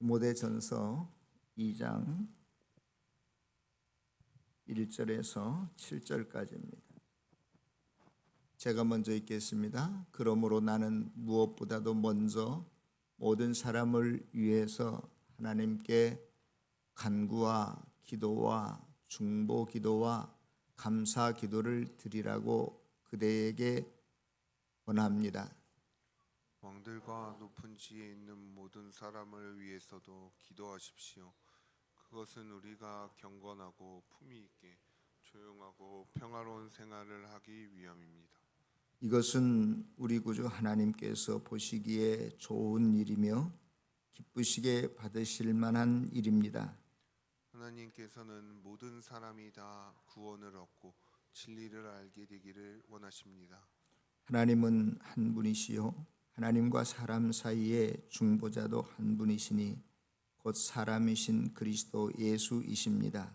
디모데전서 2장 1절에서 7절까지입니다. 제가 먼저 읽겠습니다. 그러므로 나는 무엇보다도 먼저 모든 사람을 위해서 하나님께 간구와 기도와 중보 기도와 감사 기도를 드리라고 그대에게 권합니다. 왕들과 높은 지에 있는 모든 사람을 위해서도 기도하십시오. 그것은 우리가 경건하고 품위 있게 조용하고 평화로운 생활을 하기 위함입니다. 이것은 우리 구주 하나님께서 보시기에 좋은 일이며 기쁘시게 받으실 만한 일입니다. 하나님께서는 모든 사람이 다 구원을 얻고 진리를 알게 되기를 원하십니다. 하나님은 한 분이시요 하나님과 사람 사이의 중보자도 한 분이시니 곧 사람이신 그리스도 예수이십니다.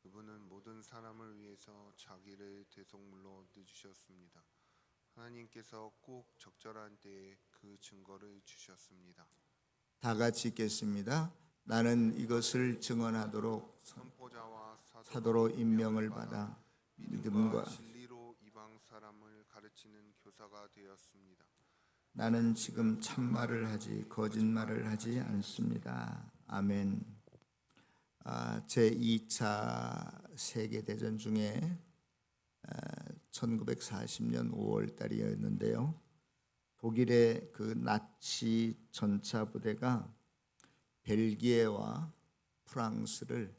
그분은 모든 사람을 위해서 자기를 대속물로 내주셨습니다. 하나님께서 꼭 적절한 때에 그 증거를 주셨습니다. 다 같이 읽겠습니다. 나는 이것을 증언하도록 선포자와 사도로 임명을 받아 믿음과 믿음과 진리로 이방 사람을 가르치는 교사가 되었습니다. 나는 지금 참말을 하지 거짓말을 하지 않습니다. 아멘. 제2차 세계대전 중에 1940년 5월 달이었는데요. 독일의 그 나치 전차 부대가 벨기에와 프랑스를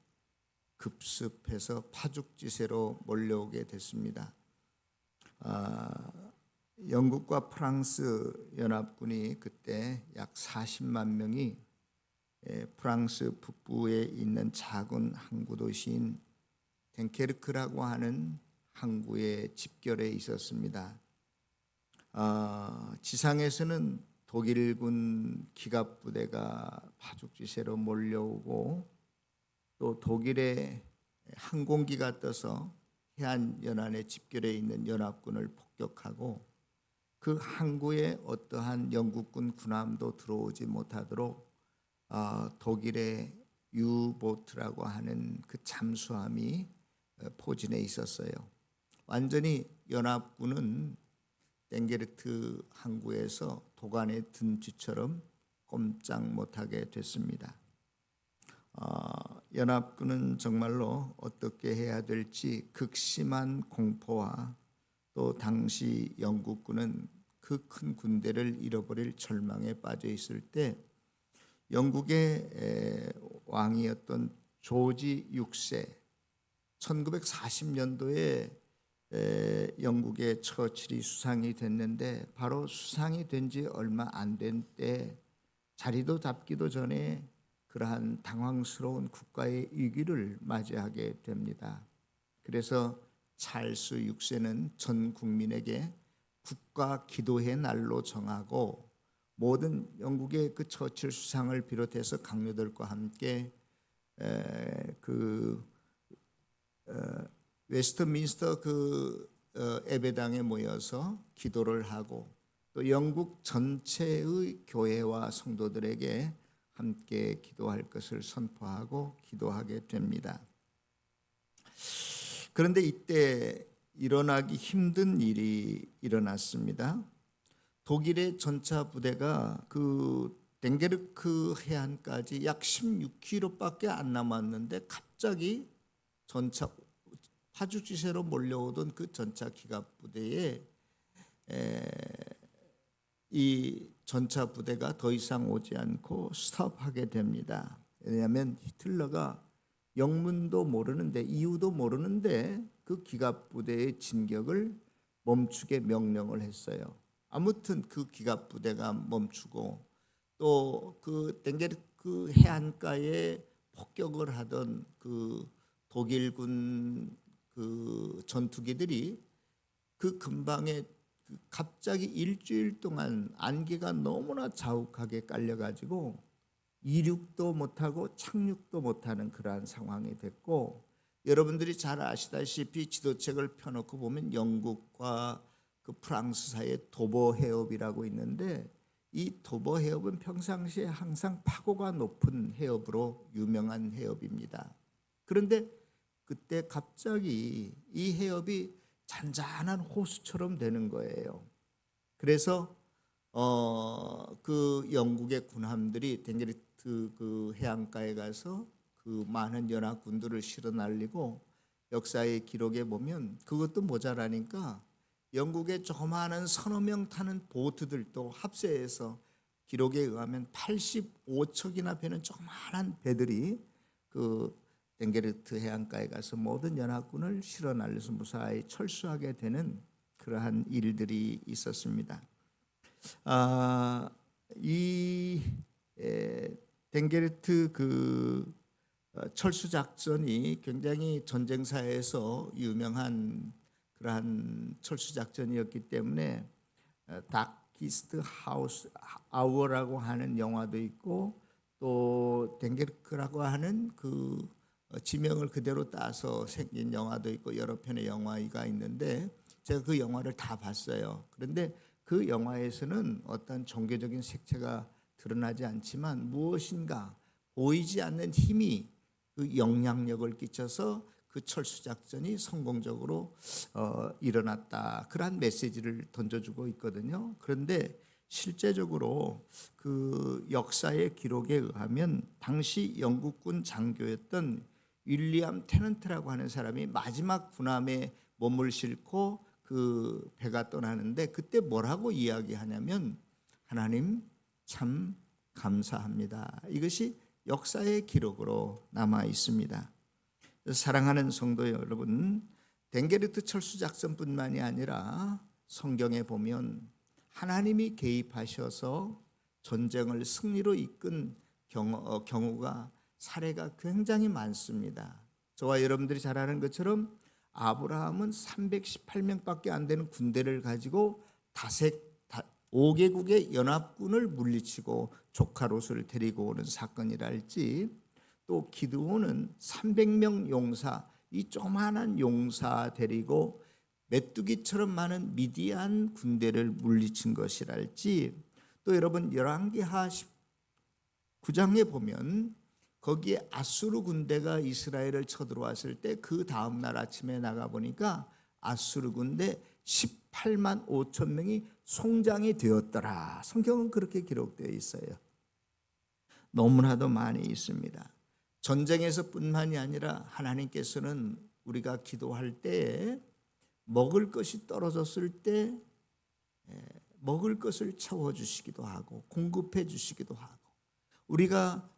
급습해서 파죽지세로 몰려오게 됐습니다. 영국과 프랑스 연합군이 그때 약 40만 명이 프랑스 북부에 있는 작은 항구 도시인 덴케르크라고 하는 항구에 집결해 있었습니다. 지상에서는 독일군 기갑부대가 파죽지세로 몰려오고 또 독일의 항공기가 떠서 해안연안에 집결해 있는 연합군을 폭격하고 그 항구에 어떠한 영국군 군함도 들어오지 못하도록 독일의 유보트라고 하는 그 잠수함이 포진해 있었어요. 완전히 연합군은 땡게르트 항구에서 도간에 든 쥐처럼 꼼짝 못하게 됐습니다. 연합군은 정말로 어떻게 해야 될지 극심한 공포와 또 당시 영국군은 그 큰 군대를 잃어버릴 절망에 빠져 있을 때 영국의 왕이었던 조지 6세 1940년도에 영국의 처칠이 수상이 됐는데 바로 수상이 된 지 얼마 안 된 때 자리도 잡기도 전에 그러한 당황스러운 국가의 위기를 맞이하게 됩니다. 그래서 찰스 6세는 전 국민에게 국가 기도의 날로 정하고 모든 영국의 그 처칠 수상을 비롯해서 강요들과 함께 웨스트민스터 예배당에 모여서 기도를 하고 또 영국 전체의 교회와 성도들에게 함께 기도할 것을 선포하고 기도하게 됩니다. 그런데 이때 일어나기 힘든 일이 일어났습니다. 독일의 전차 부대가 그 덴게르크 해안까지 약 16km밖에 안 남았는데 갑자기 전차 파죽지세로 몰려오던 그 전차 기갑 부대에 이 전차 부대가 더 이상 오지 않고 스톱하게 됩니다. 왜냐하면 히틀러가 영문도 모르는데 이유도 모르는데 그 기갑 부대의 진격을 멈추게 명령을 했어요. 아무튼 그 기갑 부대가 멈추고 또 그 덴게르크 해안가에 폭격을 하던 그 독일군 그 전투기들이 그 근방에 갑자기 일주일 동안 안개가 너무나 자욱하게 깔려가지고 이륙도 못하고 착륙도 못하는 그러한 상황이 됐고, 여러분들이 잘 아시다시피 지도책을 펴놓고 보면 영국과 그 프랑스 사이에 도보 해협이라고 있는데 이 도버 해협은 평상시에 항상 파고가 높은 해협으로 유명한 해협입니다. 그런데 그때 갑자기 이 해협이 잔잔한 호수처럼 되는 거예요. 그래서 그 영국의 군함들이 댕게리트 그 해안가에 가서 그 많은 연합군들을 실어 날리고, 역사의 기록에 보면 그것도 모자라니까 영국의 조그마한 서너 명 타는 보트들도 합세해서 기록에 의하면 85척이나 되는 조그마한 배들이 그 댕게르트 해안가에 가서 모든 연합군을 실어 날려서 무사히 철수하게 되는 그러한 일들이 있었습니다. 이 댕게르트 그 철수 작전이 굉장히 전쟁사에서 유명한 그러한 철수 작전이었기 때문에 다키스트 하우스 아워라고 하는 영화도 있고, 또 댕게르크라고 하는 그 지명을 그대로 따서 생긴 영화도 있고, 여러 편의 영화가 있는데 제가 그 영화를 다 봤어요. 그런데 그 영화에서는 어떤 종교적인 색채가 드러나지 않지만 무엇인가 보이지 않는 힘이 그 영향력을 끼쳐서 그 철수 작전이 성공적으로 일어났다, 그러한 메시지를 던져주고 있거든요. 그런데 실제적으로 그 역사의 기록에 의하면 당시 영국군 장교였던 윌리엄 테넌트라고 하는 사람이 마지막 군함에 몸을 싣고 그 배가 떠나는데 그때 뭐라고 이야기하냐면, 하나님 참 감사합니다. 이것이 역사의 기록으로 남아 있습니다. 사랑하는 성도 여러분, 댕게르트 철수 작전뿐만이 아니라 성경에 보면 하나님이 개입하셔서 전쟁을 승리로 이끈 경우가 사례가 굉장히 많습니다. 저와 여러분들이 잘 아는 것처럼 아브라함은 318명밖에 안 되는 군대를 가지고 5개국의 연합군을 물리치고 조카 롯을 데리고 오는 사건이랄지, 또 기드온은 300명 용사, 이 조그마한 용사 데리고 메뚜기처럼 많은 미디안 군대를 물리친 것이랄지, 또 여러분 열왕기하 9장에 보면 거기에 아수르 군대가 이스라엘을 쳐들어왔을 때 그 다음 날 아침에 나가 보니까 아수르 군대 18만 5천 명이 송장이 되었더라. 성경은 그렇게 기록되어 있어요. 너무나도 많이 있습니다. 전쟁에서뿐만이 아니라 하나님께서는 우리가 기도할 때 먹을 것이 떨어졌을 때 먹을 것을 채워주시기도 하고 공급해 주시기도 하고, 우리가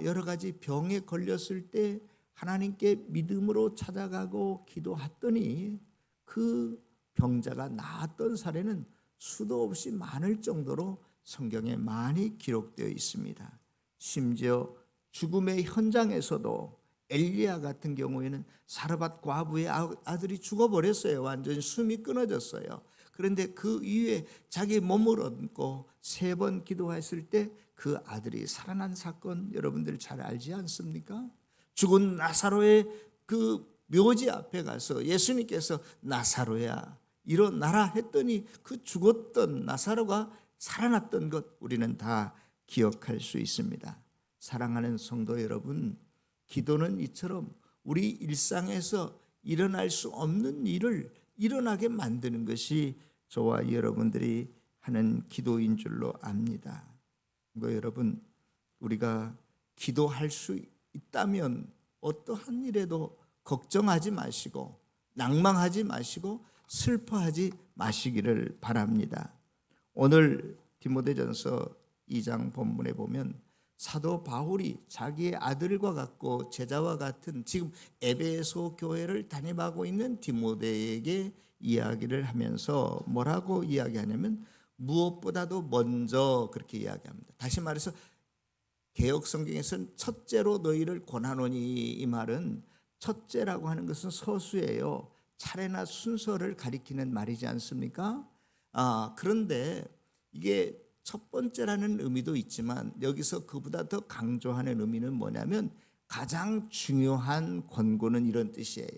여러 가지 병에 걸렸을 때 하나님께 믿음으로 찾아가고 기도했더니 그 병자가 나았던 사례는 수도 없이 많을 정도로 성경에 많이 기록되어 있습니다. 심지어 죽음의 현장에서도 엘리야 같은 경우에는 사르밧 과부의 아들이 죽어버렸어요. 완전히 숨이 끊어졌어요. 그런데 그 이후에 자기 몸을 얻고 3번 기도했을 때 그 아들이 살아난 사건 여러분들 잘 알지 않습니까? 죽은 나사로의 그 묘지 앞에 가서 예수님께서 나사로야 일어나라 했더니 그 죽었던 나사로가 살아났던 것 우리는 다 기억할 수 있습니다. 사랑하는 성도 여러분, 기도는 이처럼 우리 일상에서 일어날 수 없는 일을 일어나게 만드는 것이 저와 여러분들이 하는 기도인 줄로 압니다. 여러분, 우리가 기도할 수 있다면 어떠한 일에도 걱정하지 마시고 낭망하지 마시고 슬퍼하지 마시기를 바랍니다. 오늘 디모데전서 2장 본문에 보면 사도 바울이 자기의 아들과 같고 제자와 같은 지금 에베소 교회를 담임하고 있는 디모데에게 이야기를 하면서 뭐라고 이야기하냐면, 무엇보다도 먼저 그렇게 이야기합니다. 다시 말해서 개역 성경에서는 첫째로 너희를 권하노니, 이 말은 첫째라고 하는 것은 서수예요. 차례나 순서를 가리키는 말이지 않습니까? 그런데 이게 첫 번째라는 의미도 있지만 여기서 그보다 더 강조하는 의미는 뭐냐면 가장 중요한 권고는 이런 뜻이에요.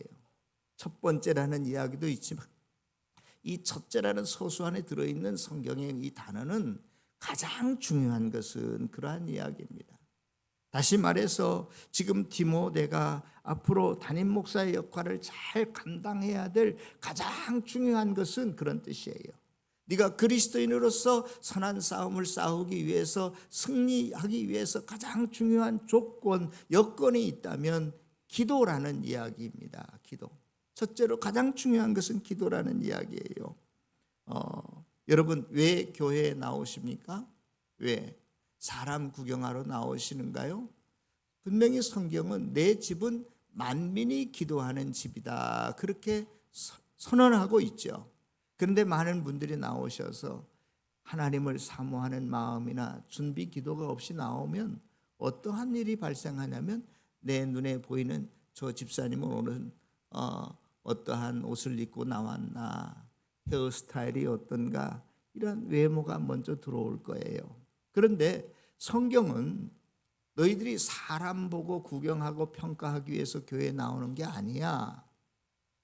첫 번째라는 이야기도 있지만 이 첫째라는 서수 안에 들어있는 성경의 이 단어는 가장 중요한 것은 그러한 이야기입니다. 다시 말해서 지금 디모데가 앞으로 담임 목사의 역할을 잘 감당해야 될 가장 중요한 것은 그런 뜻이에요. 네가 그리스도인으로서 선한 싸움을 싸우기 위해서, 승리하기 위해서 가장 중요한 조건, 여건이 있다면 기도라는 이야기입니다. 기도. 첫째로 가장 중요한 것은 기도라는 이야기예요. 여러분 왜 교회에 나오십니까? 왜? 사람 구경하러 나오시는가요? 분명히 성경은 내 집은 만민이 기도하는 집이다, 그렇게 선언하고 있죠. 그런데 많은 분들이 나오셔서 하나님을 사모하는 마음이나 준비 기도가 없이 나오면 어떠한 일이 발생하냐면, 내 눈에 보이는 저 집사님은 오늘 어떠한 옷을 입고 나왔나, 헤어스타일이 어떤가, 이런 외모가 먼저 들어올 거예요. 그런데 성경은 너희들이 사람 보고 구경하고 평가하기 위해서 교회에 나오는 게 아니야.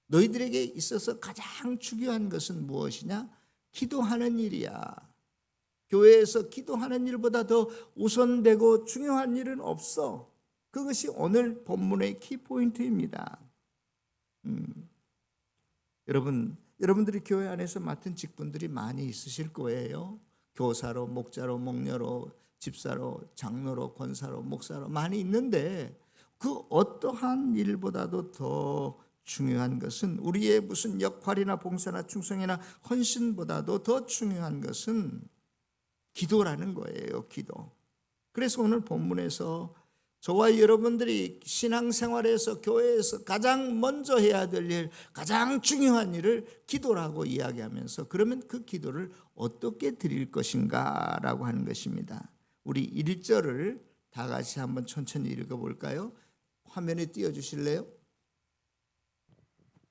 너희들에게 있어서 가장 중요한 것은 무엇이냐? 기도하는 일이야. 교회에서 기도하는 일보다 더 우선되고 중요한 일은 없어. 그것이 오늘 본문의 키포인트입니다. 여러분들이 교회 안에서 맡은 직분들이 많이 있으실 거예요. 교사로, 목자로, 목녀로, 집사로, 장로로, 권사로, 목사로 많이 있는데, 그 어떠한 일보다도 더 중요한 것은, 우리의 무슨 역할이나 봉사나 충성이나 헌신보다도 더 중요한 것은 기도라는 거예요. 기도. 그래서 오늘 본문에서 저와 여러분들이 신앙생활에서, 교회에서 가장 먼저 해야 될 일, 가장 중요한 일을 기도라고 이야기하면서, 그러면 그 기도를 어떻게 드릴 것인가 라고 하는 것입니다. 우리 1절을 다 같이 한번 천천히 읽어볼까요? 화면에 띄워주실래요?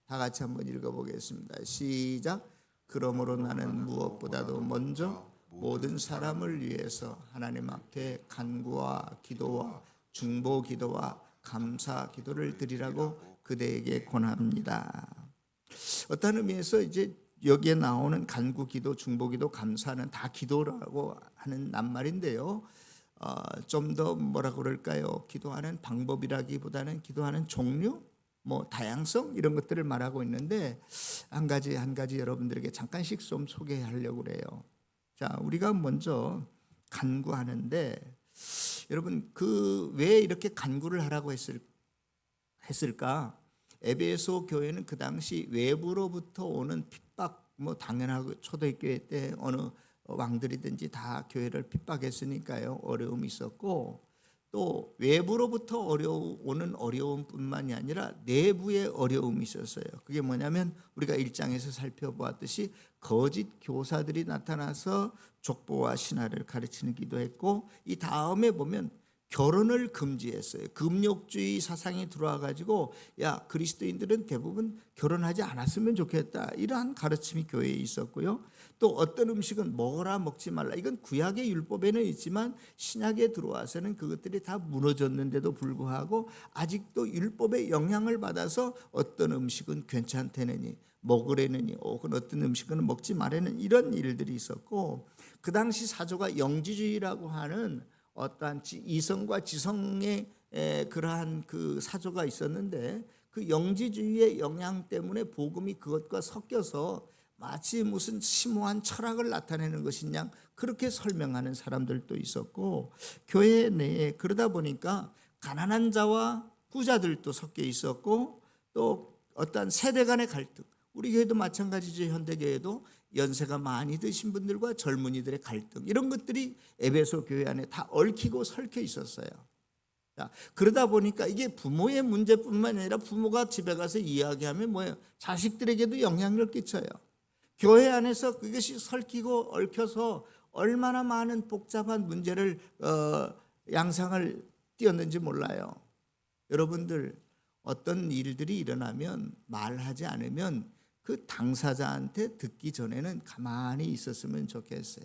다 같이 한번 읽어보겠습니다. 시작. 그러므로 나는 무엇보다도 먼저 모든 사람을 위해서 하나님 앞에 간구와 기도와 중보 기도와 감사 기도를 드리라고 그대에게 권합니다. 어떤 의미에서 이제 여기에 나오는 간구 기도, 중보 기도, 감사는 다 기도라고 하는 낱말인데요. 좀 더 뭐라 그럴까요? 기도하는 방법이라기보다는 기도하는 종류, 다양성, 이런 것들을 말하고 있는데, 한 가지 여러분들에게 잠깐씩 좀 소개하려고 그래요. 자, 우리가 먼저 간구하는데, 여러분 왜 이렇게 간구를 하라고 했을까? 에베소 교회는 그 당시 외부로부터 오는 핍박, 당연하고 초대교회 때 어느 왕들이든지 다 교회를 핍박했으니까요, 어려움이 있었고, 또 외부로부터 오는 어려움뿐만이 아니라 내부의 어려움이 있었어요. 그게 뭐냐면 우리가 1장에서 살펴보았듯이 거짓 교사들이 나타나서 족보와 신화를 가르치기도 했고, 이 다음에 보면 결혼을 금지했어요. 금욕주의 사상이 들어와 가지고, 야, 그리스도인들은 대부분 결혼하지 않았으면 좋겠다, 이러한 가르침이 교회에 있었고요. 또 어떤 음식은 먹어라 먹지 말라, 이건 구약의 율법에는 있지만 신약에 들어와서는 그것들이 다 무너졌는데도 불구하고 아직도 율법의 영향을 받아서 어떤 음식은 괜찮다느니 먹으려느니, 혹은 어떤 음식은 먹지 말라는 이런 일들이 있었고, 그 당시 사조가 영지주의라고 하는 어떠한 이성과 지성의 그러한 그 사조가 있었는데, 그 영지주의의 영향 때문에 복음이 그것과 섞여서 마치 무슨 심오한 철학을 나타내는 것이냐, 그렇게 설명하는 사람들도 있었고, 교회 내에 그러다 보니까 가난한 자와 부자들도 섞여 있었고, 또 어떠한 세대 간의 갈등, 우리 교회도 마찬가지죠. 현대교회도 연세가 많이 드신 분들과 젊은이들의 갈등, 이런 것들이 에베소 교회 안에 다 얽히고 설켜 있었어요. 자, 그러다 보니까 이게 부모의 문제뿐만 아니라 부모가 집에 가서 이야기하면 뭐예요? 자식들에게도 영향을 끼쳐요. 교회 안에서 그것이 설키고 얽혀서 얼마나 많은 복잡한 문제를 양상을 띄었는지 몰라요. 여러분들, 어떤 일들이 일어나면 말하지 않으면 그 당사자한테 듣기 전에는 가만히 있었으면 좋겠어요.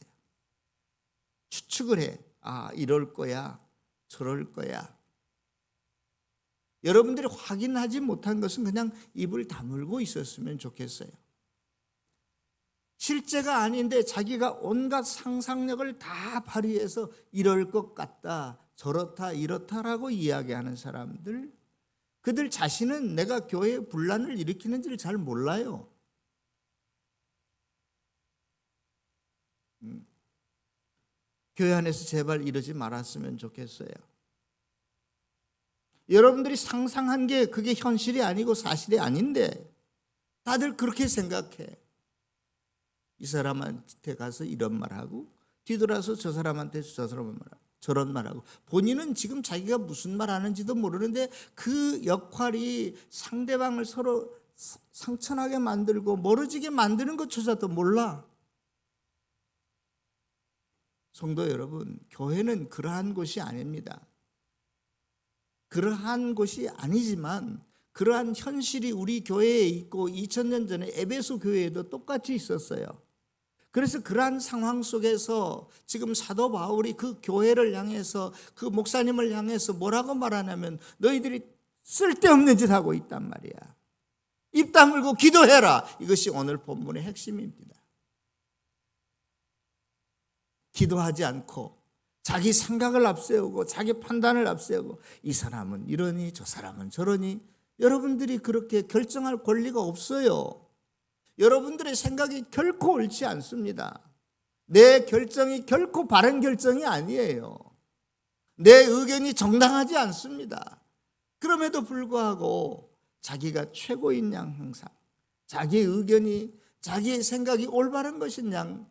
추측을 해. 아, 이럴 거야, 저럴 거야. 여러분들이 확인하지 못한 것은 그냥 입을 다물고 있었으면 좋겠어요. 실제가 아닌데 자기가 온갖 상상력을 다 발휘해서 이럴 것 같다, 저렇다, 이렇다라고 이야기하는 사람들, 그들 자신은 내가 교회에 분란을 일으키는지를 잘 몰라요. 교회 안에서 제발 이러지 말았으면 좋겠어요. 여러분들이 상상한 게 그게 현실이 아니고 사실이 아닌데 다들 그렇게 생각해. 이 사람한테 가서 이런 말하고 뒤돌아서 저 사람한테 저 사람 말하고 저런 말하고, 본인은 지금 자기가 무슨 말 하는지도 모르는데 그 역할이 상대방을 서로 상처나게 만들고 멀어지게 만드는 것조차도 몰라. 성도 여러분, 교회는 그러한 곳이 아닙니다. 그러한 곳이 아니지만 그러한 현실이 우리 교회에 있고 2000년 전에 에베소 교회에도 똑같이 있었어요. 그래서 그러한 상황 속에서 지금 사도 바울이 그 교회를 향해서, 그 목사님을 향해서 뭐라고 말하냐면, 너희들이 쓸데없는 짓 하고 있단 말이야. 입 다물고 기도해라. 이것이 오늘 본문의 핵심입니다. 기도하지 않고 자기 생각을 앞세우고 자기 판단을 앞세우고 이 사람은 이러니 저 사람은 저러니, 여러분들이 그렇게 결정할 권리가 없어요. 여러분들의 생각이 결코 옳지 않습니다. 내 결정이 결코 바른 결정이 아니에요. 내 의견이 정당하지 않습니다. 그럼에도 불구하고 자기가 최고인 양, 항상 자기의 의견이, 자기의 생각이 올바른 것인 양,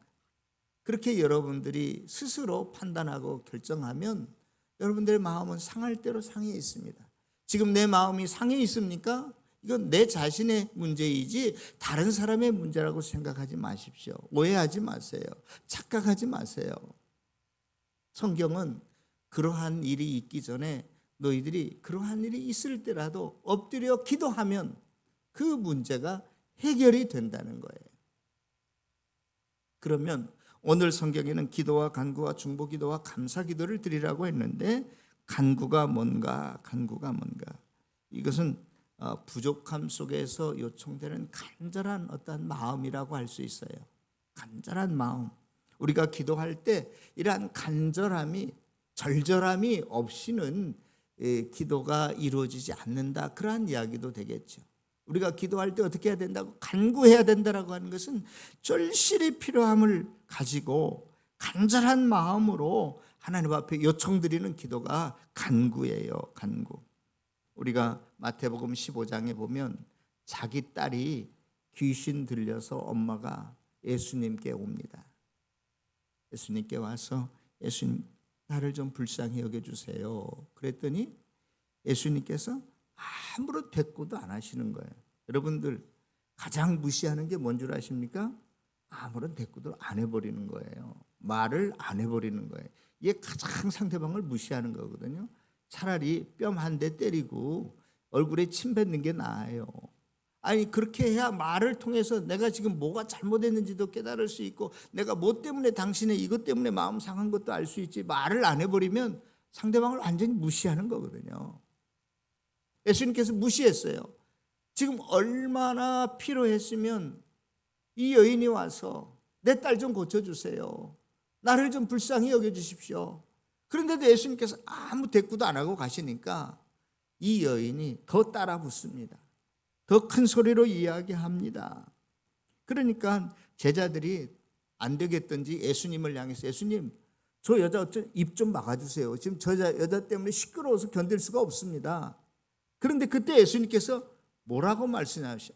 그렇게 여러분들이 스스로 판단하고 결정하면 여러분들의 마음은 상할 대로 상해 있습니다. 지금 내 마음이 상해 있습니까? 이건 내 자신의 문제이지 다른 사람의 문제라고 생각하지 마십시오. 오해하지 마세요. 착각하지 마세요. 성경은 그러한 일이 있기 전에 너희들이 그러한 일이 있을 때라도 엎드려 기도하면 그 문제가 해결이 된다는 거예요. 그러면 오늘 성경에는 기도와 간구와 중보기도와 감사기도를 드리라고 했는데, 간구가 뭔가, 간구가 뭔가, 이것은 부족함 속에서 요청되는 간절한 어떤 마음이라고 할 수 있어요. 간절한 마음. 우리가 기도할 때 이러한 간절함이, 절절함이 없이는 기도가 이루어지지 않는다, 그러한 이야기도 되겠죠. 우리가 기도할 때 어떻게 해야 된다고? 간구해야 된다라고 하는 것은 절실히 필요함을 가지고 간절한 마음으로 하나님 앞에 요청드리는 기도가 간구예요. 간구. 우리가 마태복음 15장에 보면 자기 딸이 귀신 들려서 엄마가 예수님께 옵니다. 예수님께 와서 예수님, 나를 좀 불쌍히 여겨주세요. 그랬더니 예수님께서 아무런 대꾸도 안 하시는 거예요. 여러분들 가장 무시하는 게 뭔 줄 아십니까? 아무런 대꾸도 안 해버리는 거예요. 말을 안 해버리는 거예요. 이게 가장 상대방을 무시하는 거거든요. 차라리 뺨 한 대 때리고 얼굴에 침 뱉는 게 나아요. 아니, 그렇게 해야 말을 통해서 내가 지금 뭐가 잘못했는지도 깨달을 수 있고, 내가 뭐 때문에 당신의 이것 때문에 마음 상한 것도 알 수 있지. 말을 안 해버리면 상대방을 완전히 무시하는 거거든요. 예수님께서 무시했어요. 지금 얼마나 필요했으면 이 여인이 와서 내 딸 좀 고쳐주세요, 나를 좀 불쌍히 여겨주십시오. 그런데도 예수님께서 아무 대꾸도 안 하고 가시니까 이 여인이 더 따라 붙습니다. 더 큰 소리로 이야기합니다. 그러니까 제자들이 안 되겠던지 예수님을 향해서, 예수님, 저 여자 입 좀 막아주세요. 지금 저 여자 때문에 시끄러워서 견딜 수가 없습니다. 그런데 그때 예수님께서 뭐라고 말씀하셔?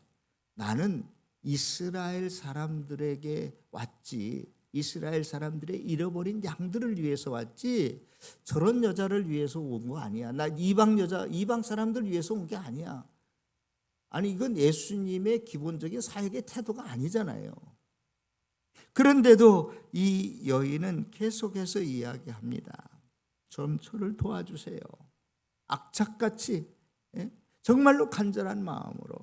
나는 이스라엘 사람들에게 왔지, 이스라엘 사람들의 잃어버린 양들을 위해서 왔지 저런 여자를 위해서 온 거 아니야. 나 이방 사람들 위해서 온 게 아니야. 아니, 이건 예수님의 기본적인 사역의 태도가 아니잖아요. 그런데도 이 여인은 계속해서 이야기합니다. 좀 저를 도와주세요. 악착같이, 정말로 간절한 마음으로.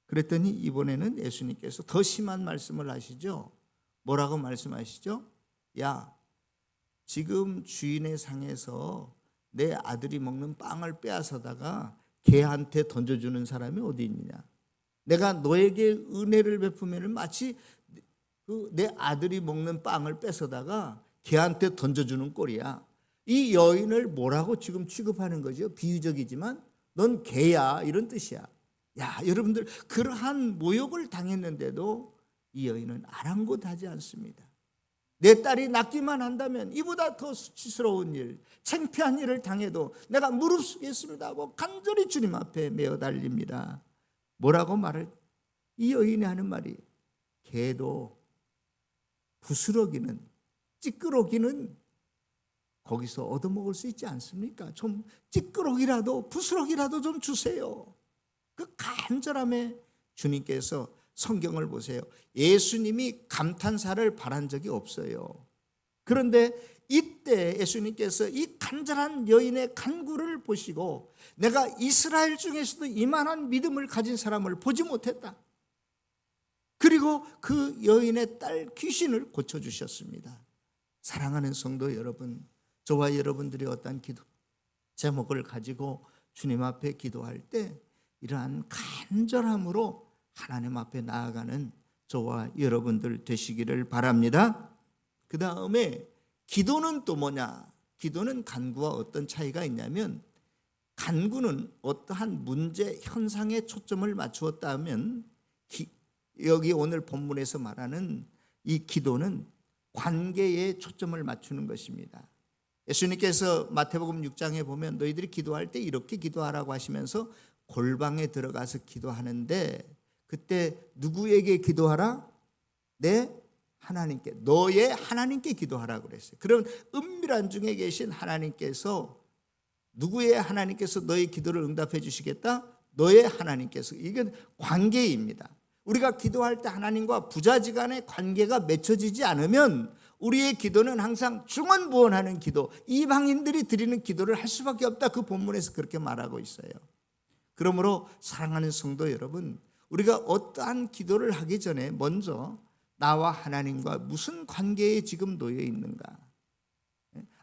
그랬더니 이번에는 예수님께서 더 심한 말씀을 하시죠. 뭐라고 말씀하시죠? 야, 지금 주인의 상에서 내 아들이 먹는 빵을 빼앗아다가 개한테 던져주는 사람이 어디 있느냐? 내가 너에게 은혜를 베푸면 마치 내 아들이 먹는 빵을 뺏어다가 걔한테 던져주는 꼴이야. 이 여인을 뭐라고 지금 취급하는 거죠? 비유적이지만 넌 개야, 이런 뜻이야. 야, 여러분들, 그러한 모욕을 당했는데도 이 여인은 아랑곳하지 않습니다. 내 딸이 낫기만 한다면 이보다 더 수치스러운 일, 창피한 일을 당해도 내가 무릅쓰겠습니다 하고 간절히 주님 앞에 메어 달립니다. 뭐라고 말을? 이 여인이 하는 말이, 개도 부스러기는, 찌끄러기는 거기서 얻어먹을 수 있지 않습니까? 좀 찌끄러기라도 부스러기라도 좀 주세요. 그 간절함에 주님께서, 성경을 보세요. 예수님이 감탄사를 바란 적이 없어요. 그런데 이때 예수님께서 이 간절한 여인의 간구를 보시고, 내가 이스라엘 중에서도 이만한 믿음을 가진 사람을 보지 못했다. 그리고 그 여인의 딸 귀신을 고쳐주셨습니다. 사랑하는 성도 여러분, 저와 여러분들이 어떤 기도 제목을 가지고 주님 앞에 기도할 때 이러한 간절함으로 하나님 앞에 나아가는 저와 여러분들 되시기를 바랍니다. 그 다음에 기도는 또 뭐냐? 기도는 간구와 어떤 차이가 있냐면, 간구는 어떠한 문제 현상에 초점을 맞추었다 하면, 여기 오늘 본문에서 말하는 이 기도는 관계에 초점을 맞추는 것입니다. 예수님께서 마태복음 6장에 보면 너희들이 기도할 때 이렇게 기도하라고 하시면서 골방에 들어가서 기도하는데, 그때 누구에게 기도하라? 내 하나님께, 너의 하나님께 기도하라고 그랬어요. 그럼 은밀한 중에 계신 하나님께서, 누구의 하나님께서 너의 기도를 응답해 주시겠다? 너의 하나님께서. 이게 관계입니다. 우리가 기도할 때 하나님과 부자지간의 관계가 맺혀지지 않으면 우리의 기도는 항상 중언부언하는 기도, 이방인들이 드리는 기도를 할 수밖에 없다. 그 본문에서 그렇게 말하고 있어요. 그러므로 사랑하는 성도 여러분, 우리가 어떠한 기도를 하기 전에 먼저 나와 하나님과 무슨 관계에 지금 놓여 있는가?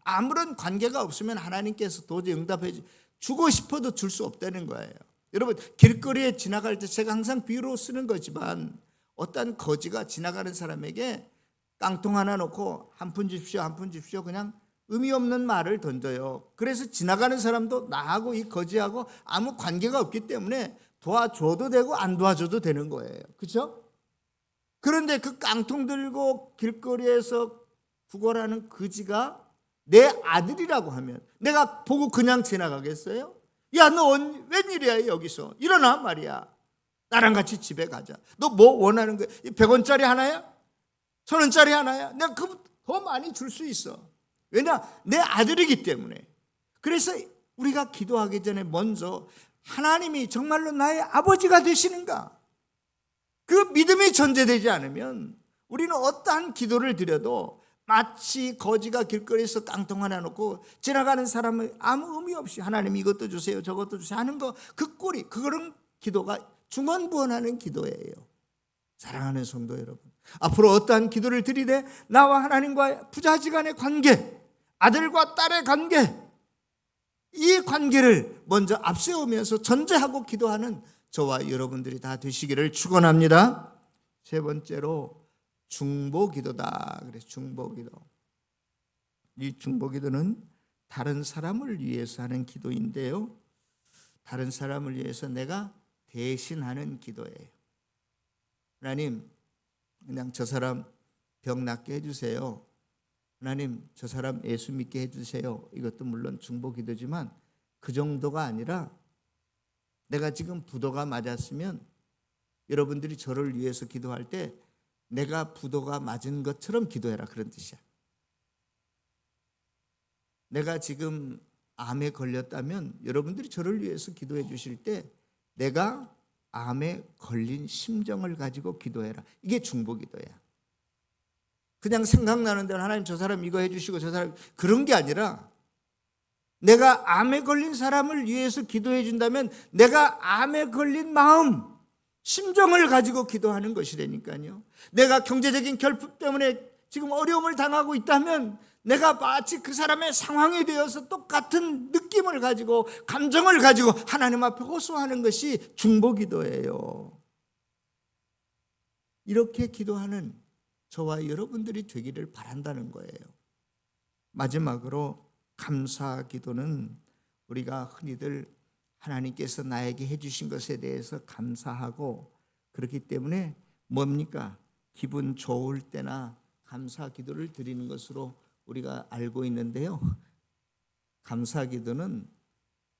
아무런 관계가 없으면 하나님께서 도저히 응답해 주고 싶어도 줄 수 없다는 거예요. 여러분, 길거리에 지나갈 때 제가 항상 비유로 쓰는 거지만, 어떤 거지가 지나가는 사람에게 깡통 하나 놓고 한 푼 주십시오, 한 푼 주십시오, 그냥 의미 없는 말을 던져요. 그래서 지나가는 사람도 나하고 이 거지하고 아무 관계가 없기 때문에 도와줘도 되고 안 도와줘도 되는 거예요. 그렇죠? 그런데 그 깡통 들고 길거리에서 구걸하는 거지가 내 아들이라고 하면 내가 보고 그냥 지나가겠어요? 야, 너 웬일이야 여기서? 일어나 말이야. 나랑 같이 집에 가자. 너 뭐 원하는 거야? 100원짜리 하나야? 1000원짜리 하나야? 내가 더 많이 줄 수 있어. 왜냐? 내 아들이기 때문에. 그래서 우리가 기도하기 전에 먼저 하나님이 정말로 나의 아버지가 되시는가? 그 믿음이 전제되지 않으면 우리는 어떠한 기도를 드려도 마치 거지가 길거리에서 깡통 하나 놓고 지나가는 사람을 아무 의미 없이 하나님 이것도 주세요, 저것도 주세요 하는 거, 그 꼴이, 그런 기도가 중언부언하는 기도예요. 사랑하는 성도 여러분, 앞으로 어떠한 기도를 드리되 나와 하나님과 부자지간의 관계, 아들과 딸의 관계, 이 관계를 먼저 앞세우면서 전제하고 기도하는 저와 여러분들이 다 되시기를 축원합니다. 세 번째로 중보기도다. 그래서 중보기도. 이 중보기도는 다른 사람을 위해서 하는 기도인데요, 다른 사람을 위해서 내가 대신하는 기도예요. 하나님, 그냥 저 사람 병 낫게 해주세요. 하나님, 저 사람 예수 믿게 해주세요. 이것도 물론 중보기도지만 그 정도가 아니라, 내가 지금 부도가 맞았으면 여러분들이 저를 위해서 기도할 때 내가 부도가 맞은 것처럼 기도해라, 그런 뜻이야. 내가 지금 암에 걸렸다면 여러분들이 저를 위해서 기도해 주실 때 내가 암에 걸린 심정을 가지고 기도해라. 이게 중보기도야. 그냥 생각나는 대로 하나님 저 사람 이거 해주시고 저 사람, 그런 게 아니라, 내가 암에 걸린 사람을 위해서 기도해 준다면 내가 암에 걸린 마음, 심정을 가지고 기도하는 것이라니까요. 내가 경제적인 결핍 때문에 지금 어려움을 당하고 있다면 내가 마치 그 사람의 상황에 대해서 똑같은 느낌을 가지고, 감정을 가지고 하나님 앞에 호소하는 것이 중보기도예요. 이렇게 기도하는 저와 여러분들이 되기를 바란다는 거예요. 마지막으로 감사 기도는 우리가 흔히들 하나님께서 나에게 해주신 것에 대해서 감사하고, 그렇기 때문에 뭡니까? 기분 좋을 때나 감사 기도를 드리는 것으로 우리가 알고 있는데요. 감사 기도는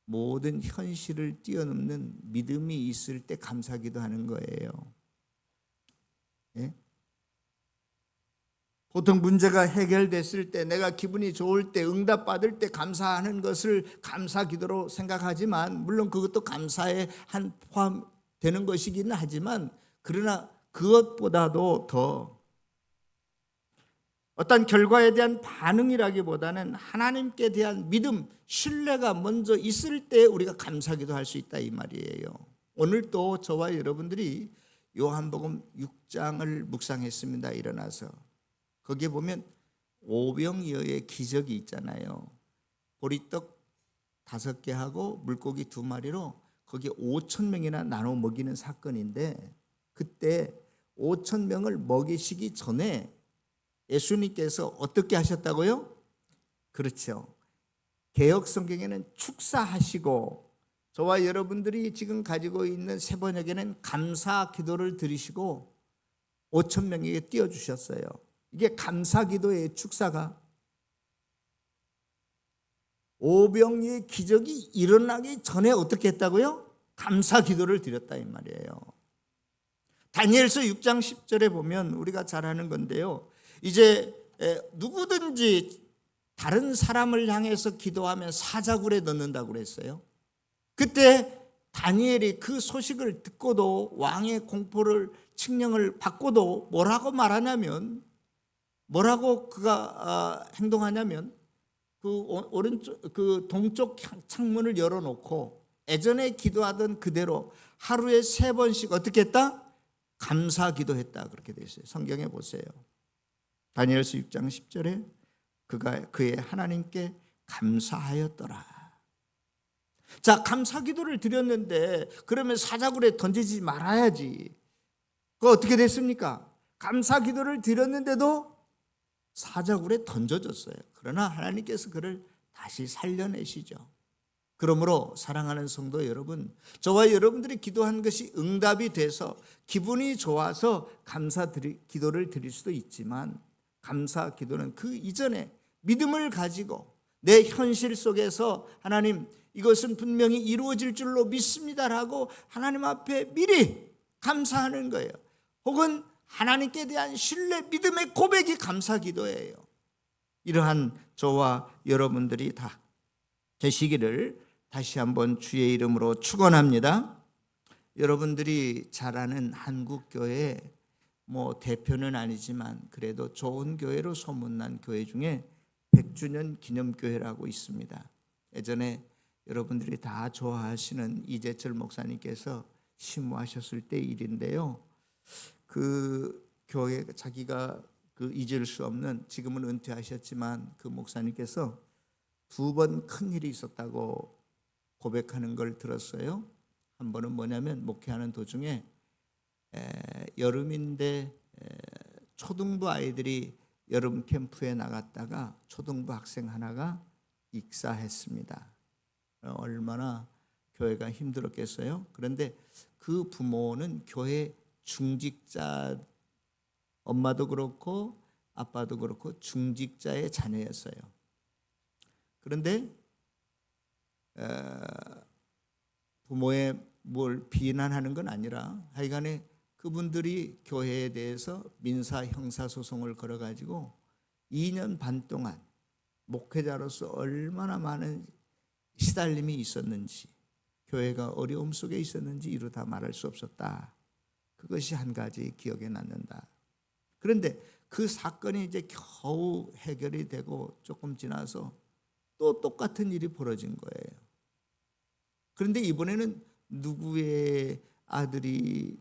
모든 현실을 뛰어넘는 믿음이 있을 때 감사 기도하는 거예요. 예? 보통 문제가 해결됐을 때, 내가 기분이 좋을 때, 응답받을 때 감사하는 것을 감사 기도로 생각하지만, 물론 그것도 감사에 한 포함되는 것이기는 하지만, 그러나 그것보다도 더 어떤 결과에 대한 반응이라기보다는 하나님께 대한 믿음, 신뢰가 먼저 있을 때 우리가 감사 기도할 수 있다 이 말이에요. 오늘 또 저와 여러분들이 요한복음 6장을 묵상했습니다. 일어나서 거기에 보면 오병이어의 기적이 있잖아요. 보리떡 5개하고 물고기 2마리로 거기에 5,000명이나 나눠 먹이는 사건인데, 그때 5,000명을 먹이시기 전에 예수님께서 어떻게 하셨다고요? 그렇죠. 개역 성경에는 축사하시고, 저와 여러분들이 지금 가지고 있는 세 번역에는 감사 기도를 드리시고 5,000명에게 띄워주셨어요. 이게 감사 기도의 축사가, 오병이의 기적이 일어나기 전에 어떻게 했다고요? 감사 기도를 드렸다 이 말이에요. 다니엘서 6장 10절에 보면 우리가 잘 아는 건데요, 이제 누구든지 다른 사람을 향해서 기도하면 사자굴에 넣는다고 그랬어요. 그때 다니엘이 그 소식을 듣고도, 왕의 공포를 칙령을 받고도 뭐라고 말하냐면, 뭐라고 그가 행동하냐면, 그 동쪽 창문을 열어놓고 예전에 기도하던 그대로 하루에 3번씩 어떻게 했다? 감사 기도했다, 그렇게 되어 있어요. 성경에 보세요. 다니엘서 6장 10절에 그가 그의 하나님께 감사하였더라. 자, 감사 기도를 드렸는데 그러면 사자굴에 던지지 말아야지. 그거 어떻게 됐습니까? 감사 기도를 드렸는데도 사자굴에 던져졌어요. 그러나 하나님께서 그를 다시 살려내시죠. 그러므로 사랑하는 성도 여러분, 저와 여러분들이 기도한 것이 응답이 돼서 기분이 좋아서 기도를 드릴 수도 있지만, 감사 기도는 그 이전에 믿음을 가지고 내 현실 속에서 하나님, 이것은 분명히 이루어질 줄로 믿습니다라고 하나님 앞에 미리 감사하는 거예요. 혹은 하나님께 대한 신뢰, 믿음의 고백이 감사 기도예요. 이러한 저와 여러분들이 다 되시기를 다시 한번 주의 이름으로 축원합니다. 여러분들이 잘 아는 한국교회, 대표는 아니지만 그래도 좋은 교회로 소문난 교회 중에 100주년 기념교회라고 있습니다. 예전에 여러분들이 다 좋아하시는 이재철 목사님께서 심무하셨을 때 일인데요, 그 교회 자기가 잊을 수 없는, 지금은 은퇴하셨지만 그 목사님께서 2번 큰일이 있었다고 고백하는 걸 들었어요. 한 번은 뭐냐면, 목회하는 도중에 여름인데 초등부 아이들이 여름 캠프에 나갔다가 초등부 학생 하나가 익사했습니다. 얼마나 교회가 힘들었겠어요. 그런데 그 부모는 교회 중직자, 엄마도 그렇고 아빠도 그렇고 중직자의 자녀였어요. 그런데 부모의 뭘 비난하는 건 아니라 하여간에 그분들이 교회에 대해서 민사 형사 소송을 걸어가지고 2년 반 동안 목회자로서 얼마나 많은 시달림이 있었는지, 교회가 어려움 속에 있었는지 이루 다 말할 수 없었다. 그것이 한 가지 기억에 남는다. 그런데 그 사건이 이제 겨우 해결이 되고 조금 지나서 또 똑같은 일이 벌어진 거예요. 그런데 이번에는 누구의 아들이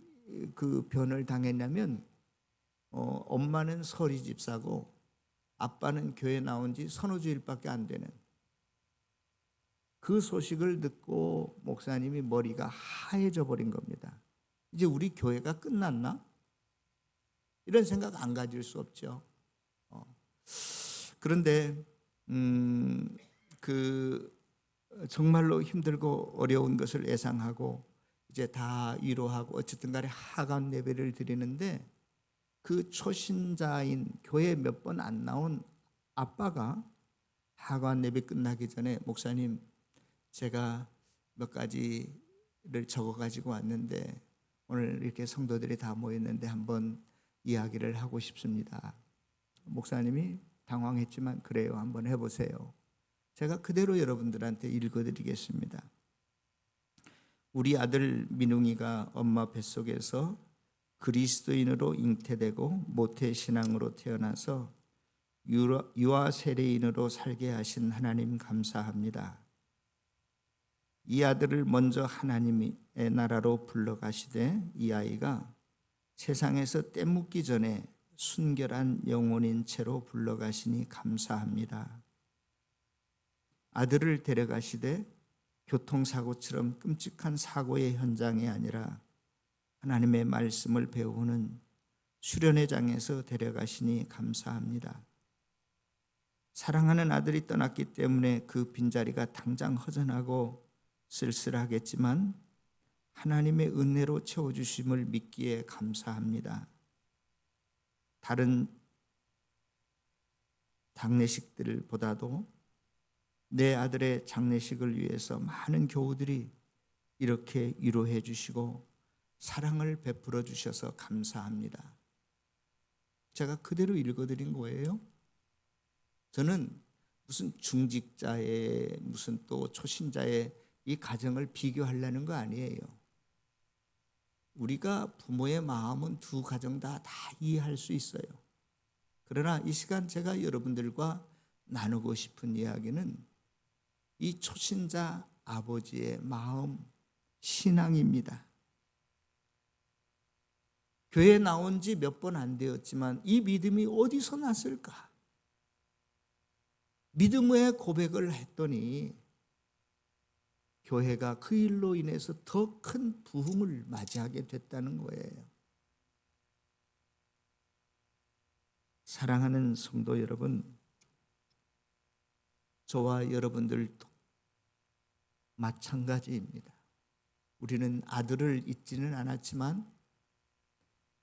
그 변을 당했냐면, 엄마는 서리 집사고 아빠는 교회 나온 지 서너 주일밖에 안 되는, 그 소식을 듣고 목사님이 머리가 하얘져 버린 겁니다. 이제 우리 교회가 끝났나? 이런 생각 안 가질 수 없죠. 그런데 그 정말로 힘들고 어려운 것을 예상하고 이제 다 위로하고 어쨌든 간에 하간 예배를 드리는데, 그 초신자인 교회 몇 번 안 나온 아빠가 하관 예배 끝나기 전에, 목사님 제가 몇 가지를 적어 가지고 왔는데 오늘 이렇게 성도들이 다 모였는데 한번 이야기를 하고 싶습니다. 목사님이 당황했지만 그래요, 한번 해보세요. 제가 그대로 여러분들한테 읽어드리겠습니다. 우리 아들 민웅이가 엄마 뱃속에서 그리스도인으로 잉태되고 모태신앙으로 태어나서 유아 세례인으로 살게 하신 하나님 감사합니다. 이 아들을 먼저 하나님의 나라로 불러가시되 이 아이가 세상에서 때 묻기 전에 순결한 영혼인 채로 불러가시니 감사합니다. 아들을 데려가시되 교통사고처럼 끔찍한 사고의 현장이 아니라 하나님의 말씀을 배우는 수련회장에서 데려가시니 감사합니다. 사랑하는 아들이 떠났기 때문에 그 빈자리가 당장 허전하고 쓸쓸하겠지만 하나님의 은혜로 채워주심을 믿기에 감사합니다. 다른 장례식들보다도 내 아들의 장례식을 위해서 많은 교우들이 이렇게 위로해 주시고 사랑을 베풀어 주셔서 감사합니다. 제가 그대로 읽어드린 거예요. 저는 무슨 중직자의 무슨 또 초신자의 이 가정을 비교하려는 거 아니에요. 우리가 부모의 마음은 두 가정 다 이해할 수 있어요. 그러나 이 시간 제가 여러분들과 나누고 싶은 이야기는 이 초신자 아버지의 마음, 신앙입니다. 교회에 나온 지 몇 번 안 되었지만 이 믿음이 어디서 났을까? 믿음의 고백을 했더니 교회가 그 일로 인해서 더 큰 부흥을 맞이하게 됐다는 거예요. 사랑하는 성도 여러분, 저와 여러분들도 마찬가지입니다. 우리는 아들을 잊지는 않았지만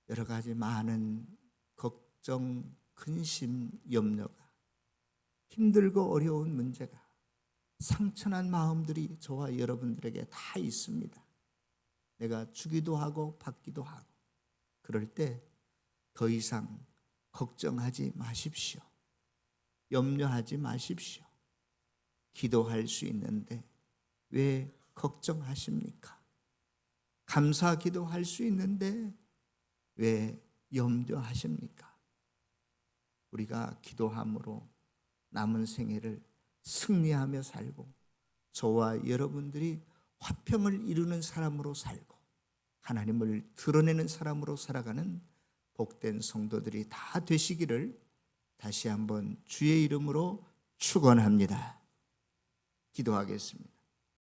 여러 가지 많은 걱정, 근심, 염려가, 힘들고 어려운 문제가, 상처난 마음들이 저와 여러분들에게 다 있습니다. 내가 주기도 하고 받기도 하고. 그럴 때 더 이상 걱정하지 마십시오. 염려하지 마십시오. 기도할 수 있는데 왜 걱정하십니까? 감사 기도할 수 있는데 왜 염려하십니까? 우리가 기도함으로 남은 생애를 승리하며 살고 저와 여러분들이 화평을 이루는 사람으로 살고 하나님을 드러내는 사람으로 살아가는 복된 성도들이 다 되시기를 다시 한번 주의 이름으로 축원합니다. 기도하겠습니다.